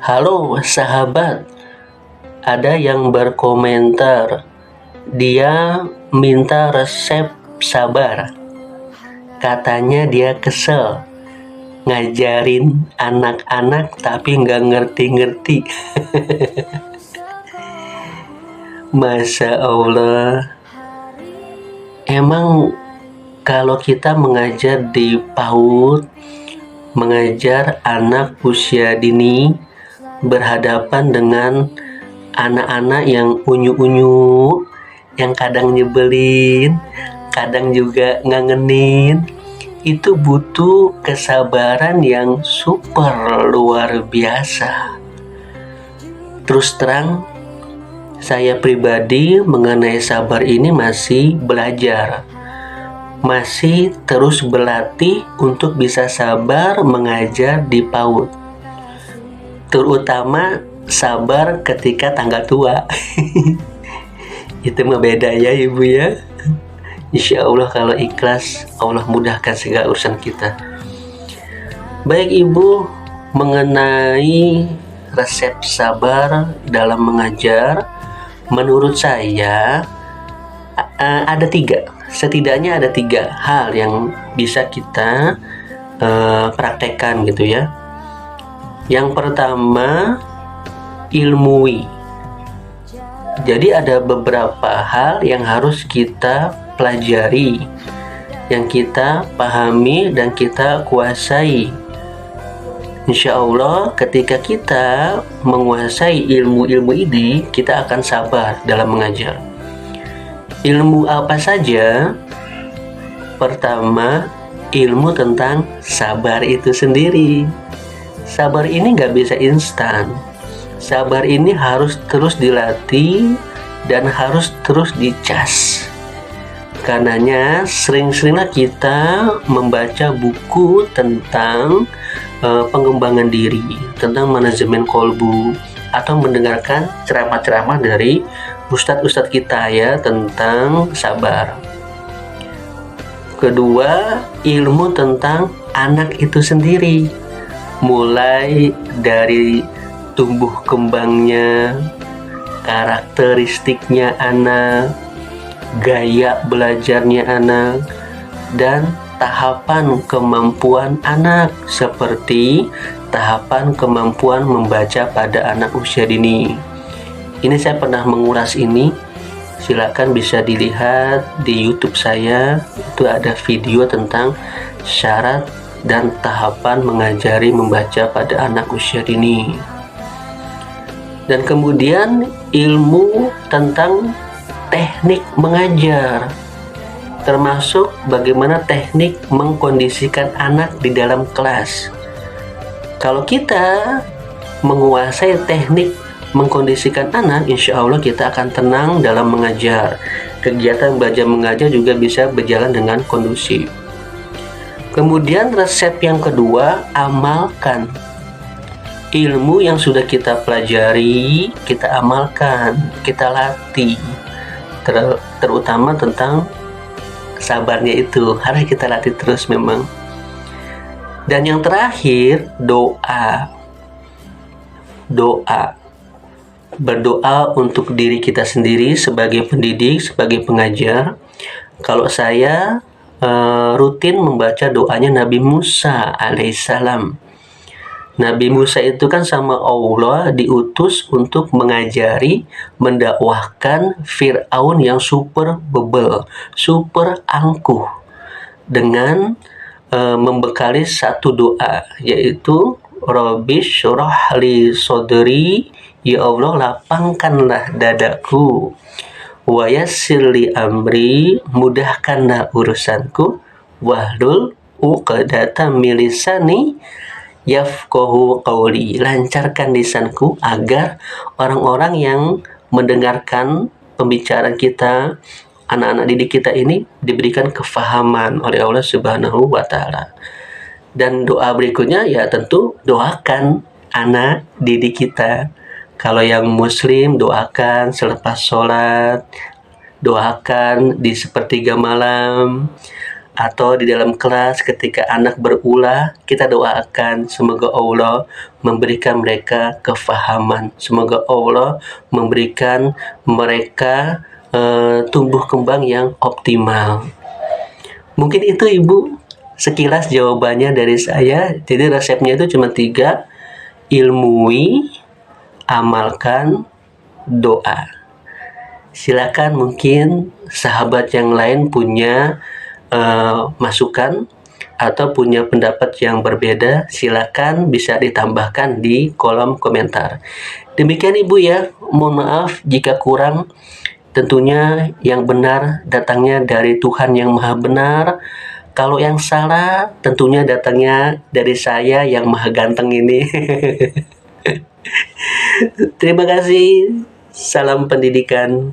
Halo sahabat, ada yang berkomentar, dia minta resep sabar. Katanya dia kesel ngajarin anak-anak tapi nggak ngerti-ngerti. Masya Allah, emang kalau kita mengajar di PAUD, mengajar anak usia dini berhadapan dengan anak-anak yang unyu-unyu, yang kadang nyebelin, kadang juga ngangenin, itu butuh kesabaran yang super luar biasa. Terus terang, saya pribadi mengenai sabar ini masih belajar, masih terus berlatih untuk bisa sabar mengajar di PAUD, terutama sabar ketika tanggal tua. Itu mah beda ya ibu ya. Insya Allah kalau ikhlas, Allah mudahkan segala urusan kita. Baik ibu, mengenai resep sabar dalam mengajar, menurut saya ada setidaknya ada tiga hal yang bisa kita praktekkan gitu ya. Yang pertama, ilmui. Jadi ada beberapa hal yang harus kita pelajari, yang kita pahami dan kita kuasai. Insya Allah ketika kita menguasai ilmu-ilmu ini, kita akan sabar dalam mengajar. Ilmu apa saja? Pertama, ilmu tentang sabar itu sendiri. Sabar ini gak bisa instan. Sabar ini harus terus dilatih dan harus terus dicas. Karenanya sering-seringlah kita membaca buku tentang pengembangan diri, tentang manajemen kolbu, atau mendengarkan ceramah-ceramah dari ustadz-ustadz kita ya tentang sabar. Kedua, ilmu tentang anak itu sendiri, mulai dari tumbuh kembangnya, karakteristiknya anak, gaya belajarnya anak, dan tahapan kemampuan anak, seperti tahapan kemampuan membaca pada anak usia dini. Ini saya pernah mengulas ini, silakan bisa dilihat di YouTube saya, itu ada video tentang syarat dan tahapan mengajari membaca pada anak usia dini. Dan kemudian ilmu tentang teknik mengajar, termasuk bagaimana teknik mengkondisikan anak di dalam kelas. Kalau kita menguasai teknik mengkondisikan anak, insya Allah kita akan tenang dalam mengajar. Kegiatan belajar mengajar juga bisa berjalan dengan kondusif. Kemudian resep yang kedua, amalkan. Ilmu yang sudah kita pelajari, kita amalkan, kita latih. Terutama tentang sabarnya itu, harus kita latih terus memang. Dan yang terakhir, doa. Berdoa untuk diri kita sendiri sebagai pendidik, sebagai pengajar. Kalau saya rutin membaca doanya Nabi Musa alaihissalam. Nabi Musa itu kan sama Allah diutus untuk mengajari, mendakwahkan Fir'aun yang super bebel, super angkuh, dengan membekali satu doa, yaitu Rabbi syrah li sodri, ya Allah lapangkanlah dadaku, wa yassir li amri, mudahkanlah urusanku, wahlul uqdatam min lisani yafqahu qawli, lancarkan lisanku agar orang-orang yang mendengarkan pembicaraan kita, anak-anak didik kita ini diberikan kefahaman oleh Allah Subhanahu wa Ta'ala. Dan doa berikutnya ya tentu doakan anak didik kita. Kalau yang muslim, doakan selepas sholat, doakan di sepertiga malam, atau di dalam kelas ketika anak berulah, kita doakan semoga Allah memberikan mereka kefahaman, semoga Allah memberikan mereka tumbuh kembang yang optimal. Mungkin itu Ibu sekilas jawabannya dari saya. Jadi resepnya itu cuma 3: ilmui, amalkan, doa. Silakan mungkin sahabat yang lain punya masukan atau punya pendapat yang berbeda, silakan bisa ditambahkan di kolom komentar. Demikian Ibu ya, mohon maaf jika kurang. Tentunya yang benar datangnya dari Tuhan yang Maha Benar. Kalau yang salah tentunya datangnya dari saya yang maha ganteng ini. Terima kasih. Salam pendidikan.